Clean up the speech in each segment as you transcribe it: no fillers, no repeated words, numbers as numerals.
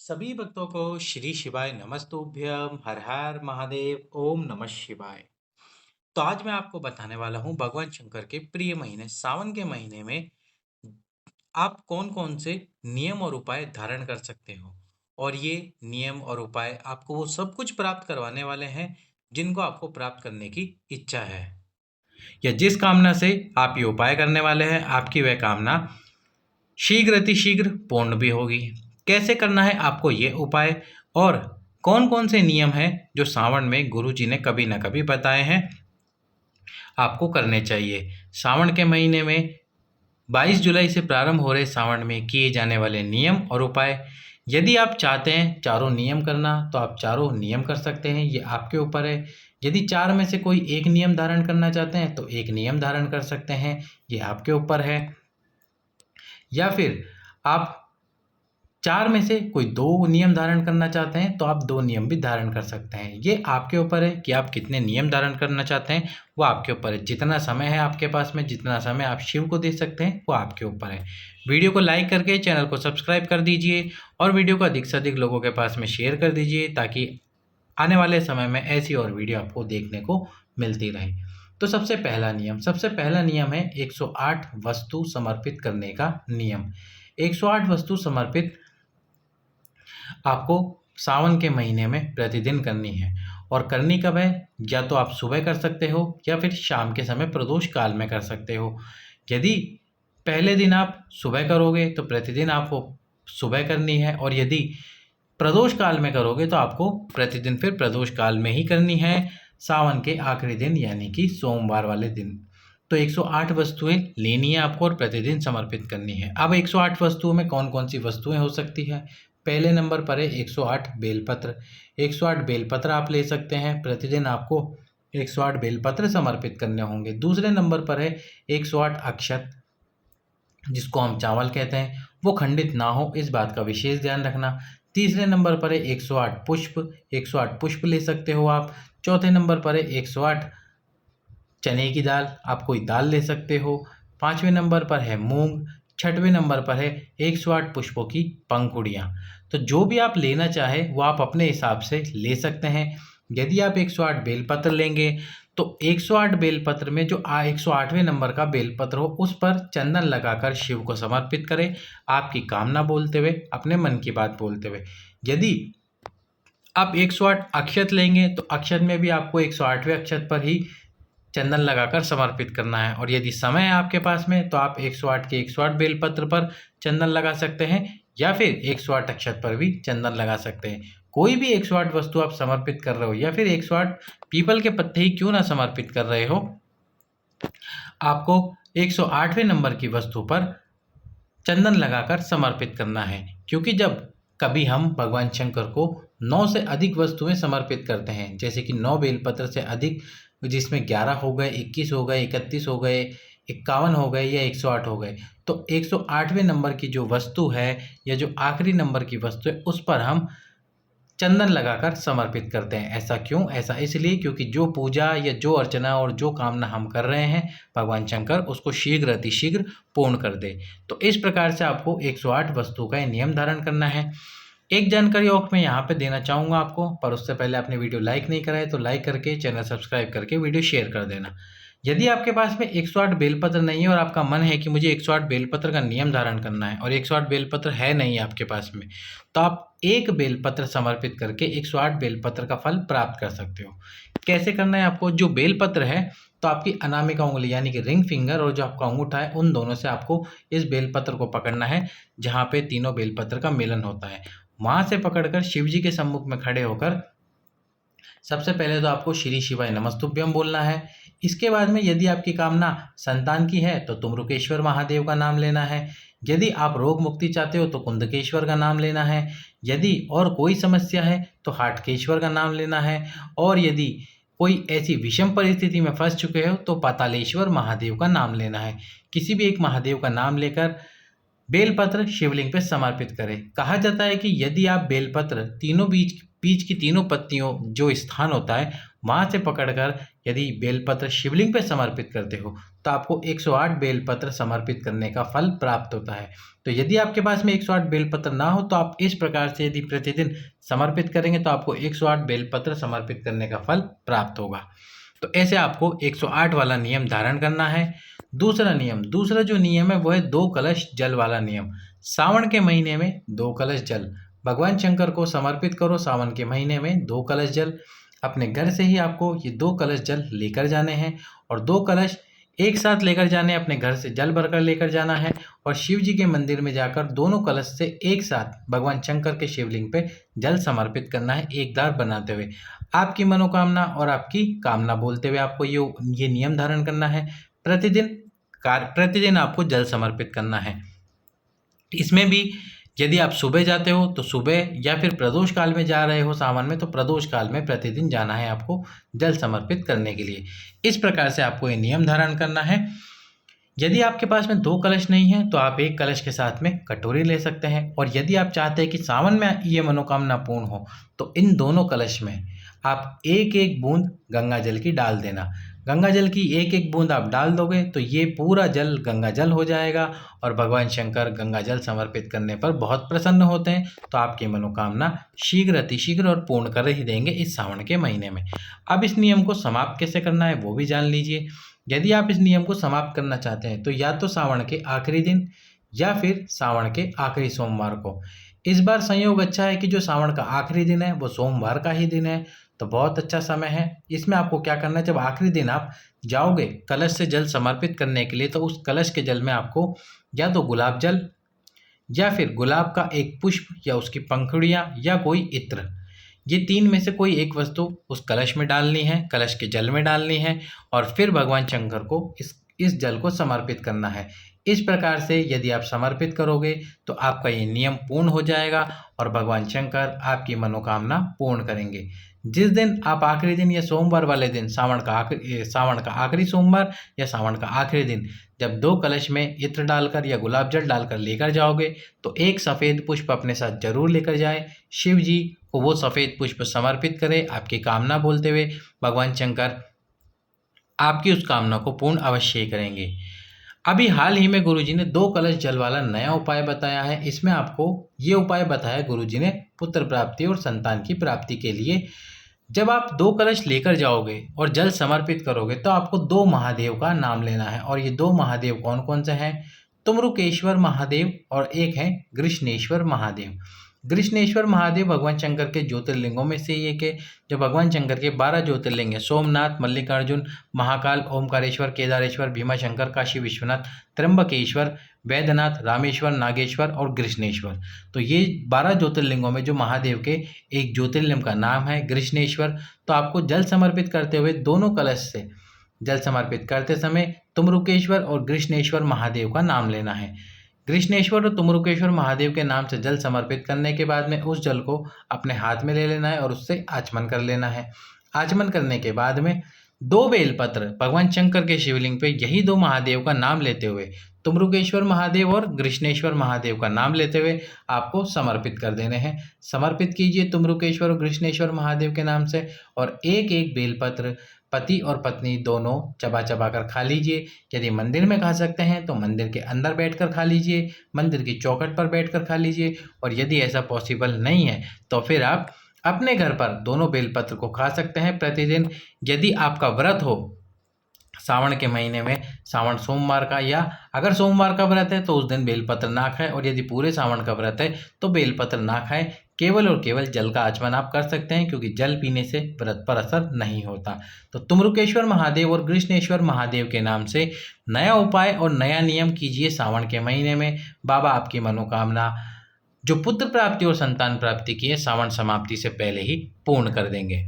सभी भक्तों को श्री शिवाय नमस्तुभ्यम हर हर महादेव ओम नमः शिवाय। तो आज मैं आपको बताने वाला हूँ भगवान शंकर के प्रिय महीने सावन के महीने में आप कौन-कौन से नियम और उपाय धारण कर सकते हो। और ये नियम और उपाय आपको वो सब कुछ प्राप्त करवाने वाले हैं जिनको आपको प्राप्त करने की इच्छा है, या जिस कामना से आप ये उपाय करने वाले हैं आपकी वह कामना शीघ्र अतिशीघ्र पूर्ण भी होगी। कैसे करना है आपको ये उपाय, और कौन-कौन से नियम हैं जो सावन में गुरुजी ने कभी न कभी बताए हैं आपको करने चाहिए। सावन के महीने में 22 जुलाई से प्रारंभ हो रहे सावन में किए जाने वाले नियम और उपाय, यदि आप चाहते हैं चारों नियम करना तो आप चारों नियम कर सकते हैं, ये आपके ऊपर है। यदि चार में से कोई एक नियम धारण करना चाहते हैं तो एक नियम धारण कर सकते हैं, ये आपके ऊपर है। या फिर आप चार में से कोई दो नियम धारण करना चाहते हैं तो आप दो नियम भी धारण कर सकते हैं, ये आपके ऊपर है कि आप कितने नियम धारण करना चाहते हैं, वो आपके ऊपर है। जितना समय है आपके पास में, जितना समय आप शिव को दे सकते हैं वो आपके ऊपर है। वीडियो को लाइक करके चैनल को सब्सक्राइब कर दीजिए और वीडियो को अधिक से अधिक लोगों के पास में शेयर कर दीजिए, ताकि आने वाले समय में ऐसी और वीडियो आपको देखने को मिलती रहे। तो सबसे पहला नियम है 108 वस्तु समर्पित करने का नियम। 108 वस्तु समर्पित आपको सावन के महीने में प्रतिदिन करनी है। और करनी कब है? या तो आप सुबह कर सकते हो या फिर शाम के समय प्रदोष काल में कर सकते हो। यदि पहले दिन आप सुबह करोगे तो प्रतिदिन आपको सुबह करनी है, और यदि प्रदोष काल में करोगे तो आपको प्रतिदिन फिर प्रदोष काल में ही करनी है, सावन के आखिरी दिन यानी कि सोमवार वाले दिन। तो 108 वस्तुएं लेनी है आपको और प्रतिदिन समर्पित करनी है। अब 108 वस्तुओं में कौन कौन सी वस्तुएं हो सकती है? पहले नंबर पर है 108 बेलपत्र। 108 बेलपत्र आप ले सकते हैं, प्रतिदिन आपको 108 बेलपत्र समर्पित करने होंगे। दूसरे नंबर पर है 108 अक्षत, जिसको हम चावल कहते हैं, वो खंडित ना हो, इस बात का विशेष ध्यान रखना। तीसरे नंबर पर है 108 पुष्प, 108 पुष्प ले सकते हो आप। चौथे नंबर पर है 108 चने की दाल, आप कोई दाल ले सकते हो। पाँचवें नंबर पर है मूंग। छठवें नंबर पर है 108 पुष्पों की पंखुड़ियाँ। तो जो भी आप लेना चाहें वो आप अपने हिसाब से ले सकते हैं। यदि आप 108 बेलपत्र लेंगे तो 108 बेलपत्र में जो 108वें नंबर का बेलपत्र हो उस पर चंदन लगाकर शिव को समर्पित करें, आपकी कामना बोलते हुए, अपने मन की बात बोलते हुए। यदि आप 108 अक्षत लेंगे तो अक्षत में भी आपको 108वें अक्षत पर ही चंदन लगाकर समर्पित करना है। और यदि समय है आपके पास में तो आप 108 के 108 बेलपत्र पर चंदन लगा सकते हैं, या फिर 108 अक्षत पर भी चंदन लगा सकते हैं। कोई भी 108 वस्तु आप समर्पित कर रहे हो, या फिर 108 पीपल के पत्ते ही क्यों ना समर्पित कर रहे हो, आपको 108वें नंबर की वस्तु पर चंदन लगाकर समर्पित करना है। क्योंकि जब कभी हम भगवान शंकर को 9 से अधिक वस्तुएं समर्पित करते हैं, जैसे कि 9 बेलपत्र से अधिक, जिसमें 11 हो गए, 21 हो गए, 31 हो गए, 51 हो गए या 108 हो गए, तो 108वें नंबर की जो वस्तु है या जो आखिरी नंबर की वस्तु है उस पर हम चंदन लगाकर समर्पित करते हैं। ऐसा क्यों? ऐसा इसलिए क्योंकि जो पूजा या जो अर्चना और जो कामना हम कर रहे हैं भगवान शंकर उसको शीघ्र अतिशीघ्र पूर्ण कर दे। तो इस प्रकार से आपको 108 वस्तु का नियम धारण करना है। एक जानकारी और मैं यहाँ पे देना चाहूँगा आपको, पर उससे पहले आपने वीडियो लाइक नहीं करा है तो लाइक करके चैनल सब्सक्राइब करके वीडियो शेयर कर देना। यदि आपके पास में 108 बेलपत्र नहीं है और आपका मन है कि मुझे 108 बेलपत्र का नियम धारण करना है, और 108 बेलपत्र है नहीं आपके पास में, तो आप एक बेलपत्र समर्पित करके 108 बेलपत्र का फल प्राप्त कर सकते हो। कैसे करना है आपको? जो बेलपत्र है तो आपकी अनामिका उंगली यानी कि रिंग फिंगर और जो आपका अंगूठा है उन दोनों से आपको इस बेलपत्र को पकड़ना है, जहाँ पे तीनों बेलपत्र का मिलन होता है। वहाँ से पकड़कर शिव जी के सम्मुख में खड़े होकर सबसे पहले तो आपको श्री शिवाय नमस्तुभ्यम बोलना है। इसके बाद में यदि आपकी कामना संतान की है तो तुम्रुकेश्वर महादेव का नाम लेना है। यदि आप रोग मुक्ति चाहते हो तो कुंदकेश्वर का नाम लेना है। यदि और कोई समस्या है तो हाटकेश्वर का नाम लेना है। और यदि कोई ऐसी विषम परिस्थिति में फंस चुके हो तो पातालेश्वर महादेव का नाम लेना है। किसी भी एक महादेव का नाम लेकर बेलपत्र शिवलिंग पे समर्पित करें। कहा जाता है कि यदि आप बेलपत्र तीनों बीज बीज की तीनों पत्तियों जो स्थान होता है वहाँ से पकड़कर यदि बेलपत्र शिवलिंग पे समर्पित करते हो तो आपको 108 बेलपत्र समर्पित करने का फल प्राप्त होता है। तो यदि आपके पास में 108 बेलपत्र ना हो तो आप इस प्रकार से यदि प्रतिदिन समर्पित करेंगे तो आपको 108 बेलपत्र समर्पित करने का फल प्राप्त होगा। तो ऐसे आपको 108 वाला नियम धारण करना है। दूसरा जो नियम है वो है 2 कलश जल वाला नियम। सावन के महीने में 2 कलश जल भगवान शंकर को समर्पित करो। सावन के महीने में 2 कलश जल अपने घर से ही आपको ये 2 कलश जल लेकर जाने हैं और 2 कलश एक साथ लेकर जाने, अपने घर से जल भरकर लेकर जाना है और शिव जी के मंदिर में जाकर दोनों कलश से एक साथ भगवान शंकर के शिवलिंग पे जल समर्पित करना है, एक दार बनाते हुए। आपकी मनोकामना और आपकी कामना बोलते हुए आपको ये नियम धारण करना है। प्रतिदिन आपको जल समर्पित करना है। इसमें भी यदि आप सुबह जाते हो तो सुबह, या फिर प्रदोष काल में जा रहे हो सावन में तो प्रदोष काल में प्रतिदिन जाना है आपको जल समर्पित करने के लिए। इस प्रकार से आपको ये नियम धारण करना है। यदि आपके पास में 2 कलश नहीं है तो आप 1 कलश के साथ में कटोरी ले सकते हैं। और यदि आप चाहते हैं कि सावन में ये मनोकामना पूर्ण हो तो इन दोनों कलश में आप एक एक बूंद गंगा जल की डाल देना। गंगा जल की एक एक बूंद आप डाल दोगे तो ये पूरा जल गंगा जल हो जाएगा और भगवान शंकर गंगा जल समर्पित करने पर बहुत प्रसन्न होते हैं। तो आपकी मनोकामना शीघ्र अतिशीघ्र और पूर्ण कर ही देंगे इस सावन के महीने में। अब इस नियम को समाप्त कैसे करना है वो भी जान लीजिए। यदि आप इस नियम को समाप्त करना चाहते हैं तो या तो सावन के आखिरी दिन या फिर सावन के आखिरी सोमवार को। इस बार संयोग अच्छा है कि जो सावन का आखिरी दिन है वो सोमवार का ही दिन है, तो बहुत अच्छा समय है। इसमें आपको क्या करना है, जब आखिरी दिन आप जाओगे कलश से जल समर्पित करने के लिए तो उस कलश के जल में आपको या तो गुलाब जल या फिर गुलाब का एक पुष्प या उसकी पंखुड़ियाँ या कोई इत्र, ये 3 में से कोई एक वस्तु उस कलश में डालनी है, कलश के जल में डालनी है और फिर भगवान शंकर को इस जल को समर्पित करना है। इस प्रकार से यदि आप समर्पित करोगे तो आपका ये नियम पूर्ण हो जाएगा और भगवान शंकर आपकी मनोकामना पूर्ण करेंगे। जिस दिन आप आखिरी दिन या सोमवार वाले दिन, सावन का आखिरी सोमवार या सावन का आखिरी दिन जब 2 कलश में इत्र डालकर या गुलाब जल डालकर लेकर जाओगे तो एक सफ़ेद पुष्प अपने साथ जरूर लेकर जाएं। शिव जी को वो सफ़ेद पुष्प समर्पित करें आपकी कामना बोलते हुए। भगवान शंकर आपकी उस कामना को पूर्ण अवश्य ही करेंगे। अभी हाल ही में गुरुजी ने 2 कलश जल वाला नया उपाय बताया है। इसमें आपको ये उपाय बताया गुरुजी ने पुत्र प्राप्ति और संतान की प्राप्ति के लिए। जब आप 2 कलश लेकर जाओगे और जल समर्पित करोगे तो आपको 2 महादेव का नाम लेना है और ये 2 महादेव कौन कौन से हैं? तुमरुकेश्वर महादेव और एक है गृष्णेश्वर महादेव। गृष्णेश्वर महादेव भगवान शंकर के ज्योतिर्लिंगों में से एक है। जो भगवान शंकर के 12 ज्योतिर्लिंग है, सोमनाथ, मल्लिकार्जुन, महाकाल, ओमकारेश्वर, केदारेश्वर, भीमाशंकर, काशी विश्वनाथ, त्र्यंबकेश्वर, वैद्यनाथ, रामेश्वर, नागेश्वर और गृष्णेश्वर। तो ये 12 ज्योतिर्लिंगों में जो महादेव के एक ज्योतिर्लिंग का नाम है गृष्णेश्वर। तो आपको जल समर्पित करते हुए दोनों कलश से जल समर्पित करते समय तुमरुकेश्वर और गृष्णेश्वर महादेव का नाम लेना है। गृष्णेश्वर और तुमरुकेश्वर महादेव के नाम से जल समर्पित करने के बाद में उस जल को अपने हाथ में ले लेना है और उससे आचमन कर लेना है। आचमन करने के बाद में 2 बेलपत्र भगवान शंकर के शिवलिंग पे यही 2 महादेव का नाम लेते हुए, तुमरुकेश्वर महादेव और गृष्णेश्वर महादेव का नाम लेते हुए आपको समर्पित कर देने हैं। समर्पित कीजिए तुमरुकेश्वर और गृष्णेश्वर महादेव के नाम से और एक एक बेलपत्र पति और पत्नी दोनों चबा चबा कर खा लीजिए। यदि मंदिर में खा सकते हैं तो मंदिर के अंदर बैठकर खा लीजिए, मंदिर की चौखट पर बैठकर खा लीजिए। और यदि ऐसा पॉसिबल नहीं है तो फिर आप अपने घर पर दोनों बेलपत्र को खा सकते हैं प्रतिदिन। यदि आपका व्रत हो सावन के महीने में, सावन सोमवार का, या अगर सोमवार का व्रत है तो उस दिन बेलपत्र ना खाएं और यदि पूरे सावन का व्रत है तो बेलपत्र ना खाएं। केवल और केवल जल का आचमन आप कर सकते हैं क्योंकि जल पीने से व्रत पर असर नहीं होता। तो तुमरुकेश्वर महादेव और गृष्णेश्वर महादेव के नाम से नया उपाय और नया नियम कीजिए सावन के महीने में। बाबा आपकी मनोकामना जो पुत्र प्राप्ति और संतान प्राप्ति की है सावन समाप्ति से पहले ही पूर्ण कर देंगे।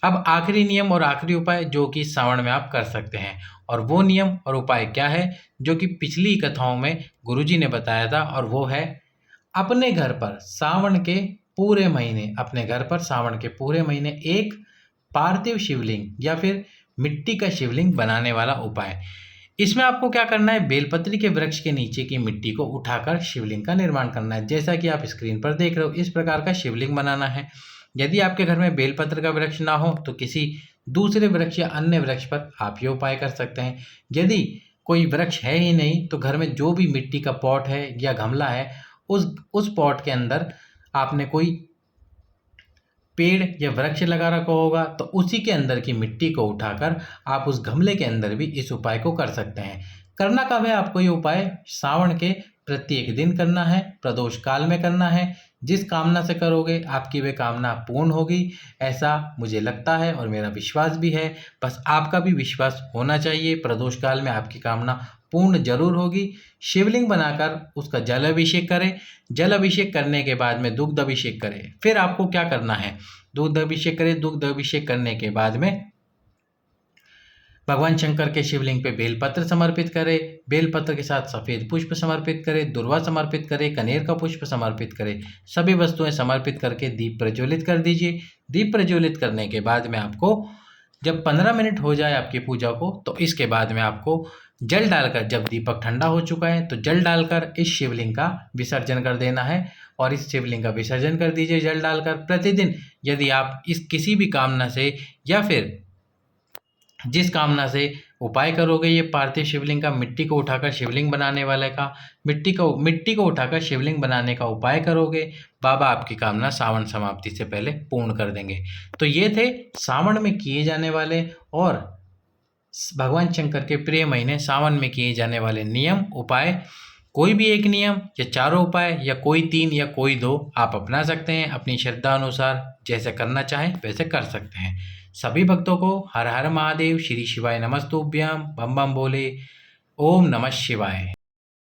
अब आखिरी नियम और आखिरी उपाय जो कि सावन में आप कर सकते हैं, और वो नियम और उपाय क्या है जो कि पिछली कथाओं में गुरुजी ने बताया था, और वो है अपने घर पर सावन के पूरे महीने एक पार्थिव शिवलिंग या फिर मिट्टी का शिवलिंग बनाने वाला उपाय। इसमें आपको क्या करना है, बेलपत्री के वृक्ष के नीचे की मिट्टी को उठाकर शिवलिंग का निर्माण करना है। जैसा कि आप स्क्रीन पर देख रहे हो इस प्रकार का शिवलिंग बनाना है। यदि आपके घर में बेलपत्र का वृक्ष ना हो तो किसी दूसरे वृक्ष या अन्य वृक्ष पर आप ये उपाय कर सकते हैं। यदि कोई वृक्ष है ही नहीं, तो घर में जो भी मिट्टी का पॉट है या गमला है, उस पॉट के अंदर आपने कोई पेड़ या वृक्ष लगा रखा होगा, तो उसी के अंदर की मिट्टी को उठाकर आप उस गमले के अंदर भी इस उपाय को कर सकते हैं। करना कब है आपको ये उपाय? सावन के प्रत्येक दिन करना है, प्रदोष काल में करना है। जिस कामना से करोगे आपकी वे कामना पूर्ण होगी, ऐसा मुझे लगता है और मेरा विश्वास भी है। बस आपका भी विश्वास होना चाहिए, प्रदोष काल में आपकी कामना पूर्ण जरूर होगी। शिवलिंग बनाकर उसका जल अभिषेक करें। जल अभिषेक करने के बाद में दुग्ध अभिषेक करें। फिर आपको क्या करना है? दुग्ध अभिषेक करें। दुग्ध अभिषेक करने के बाद में भगवान शंकर के शिवलिंग पे बेलपत्र समर्पित करें। बेलपत्र के साथ सफ़ेद पुष्प समर्पित करें, दुर्वा समर्पित करें, कनेर का पुष्प समर्पित करें। सभी वस्तुएं समर्पित करके दीप प्रज्वलित कर दीजिए। दीप प्रज्वलित करने के बाद में आपको जब 15 मिनट हो जाए आपकी पूजा को, तो इसके बाद में आपको जल डालकर, जब दीपक ठंडा हो चुका है तो जल डालकर इस शिवलिंग का विसर्जन कर देना है। और इस शिवलिंग का विसर्जन कर दीजिए जल डालकर। प्रतिदिन यदि आप इस किसी भी कामना से या फिर जिस कामना से उपाय करोगे, ये पार्थिव शिवलिंग का, मिट्टी को उठाकर शिवलिंग बनाने वाले का, मिट्टी को उठाकर शिवलिंग बनाने का उपाय करोगे, बाबा आपकी कामना सावन समाप्ति से पहले पूर्ण कर देंगे। तो ये थे सावन में किए जाने वाले और भगवान शंकर के प्रिय महीने सावन में किए जाने वाले नियम, उपाय। कोई भी एक नियम या चारों उपाय या कोई 3 या कोई 2 आप अपना सकते हैं। अपनी श्रद्धा अनुसार जैसे करना चाहें वैसे कर सकते हैं। सभी भक्तों को हर हर महादेव, श्री शिवाय नमस्तुभ्यम, बम बम बोले, ओम नमः शिवाय।